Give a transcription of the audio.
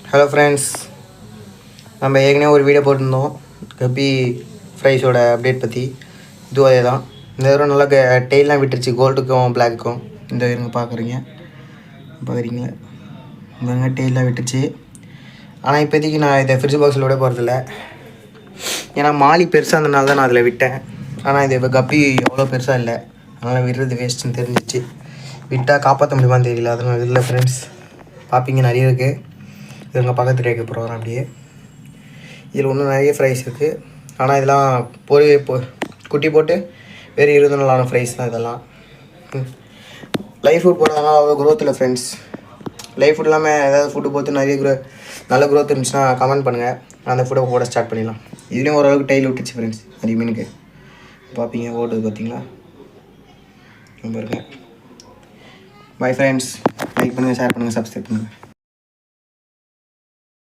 Hello friends, நம்ம ஏற்கனவே ஒரு வீடியோ போட்டிருந்தோம் கப்பி ஃப்ரைஸோட அப்டேட் பற்றி. இதுவும் அதே தான். இந்த தடவை நல்லா டெய்லாம் விட்டுருச்சு, கோல்டுக்கும் பிளாக்குக்கும். இந்த இருங்க பார்க்குறீங்களா, இந்த டெய்லாம் விட்டுருச்சு. ஆனால் இப்போதைக்கு நான் இதை ஃப்ரிட்ஜ் பாக்ஸில் விட போகிறதில்ல, ஏன்னா மாலி பெருசாக இருந்தனால தான் நான் அதில் விட்டேன். ஆனால் இது இப்போ கப்பி எவ்வளோ பெருசாக இல்லை, அதனால் விடுறது வேஸ்ட்டுன்னு தெரிஞ்சிச்சு. விட்டால் காப்பாற்ற முடியுமான்னு தெரியல, அதனால் இல்லை ஃப்ரெண்ட்ஸ். பார்ப்பீங்க நிறைய இருக்குது. இது எங்கள் பக்கத்து ரேக்க போகிறோம். அப்படியே இதில் இன்னும் நிறைய ஃப்ரைஸ் இருக்குது. ஆனால் இதெல்லாம் குட்டி போட்டு வேறு 20 நாளான ஃப்ரைஸ் தான் இதெல்லாம். லைஃப் ஃபுட் போடுறதுனால அவ்வளோ க்ரோத் இல்லை ஃப்ரெண்ட்ஸ். லைஃப் ஃபுட் இல்லாமல் ஏதாவது ஃபுட்டு போட்டு நிறைய நல்ல க்ரோத் இருந்துச்சுன்னா கமெண்ட் பண்ணுங்கள், அந்த ஃபுட்டை போட ஸ்டார்ட் பண்ணிடலாம். இதுலேயும் ஓரளவுக்கு டைல் விட்டுச்சு ஃப்ரெண்ட்ஸ். நிறைய மீனுக்கு பார்ப்பீங்க ஓடுது பார்த்தீங்களா. ரொம்ப இருங்க. Bye friends. லைக் பண்ணுங்கள், ஷேர் பண்ணுங்கள், சப்ஸ்கிரைப் பண்ணுங்கள்.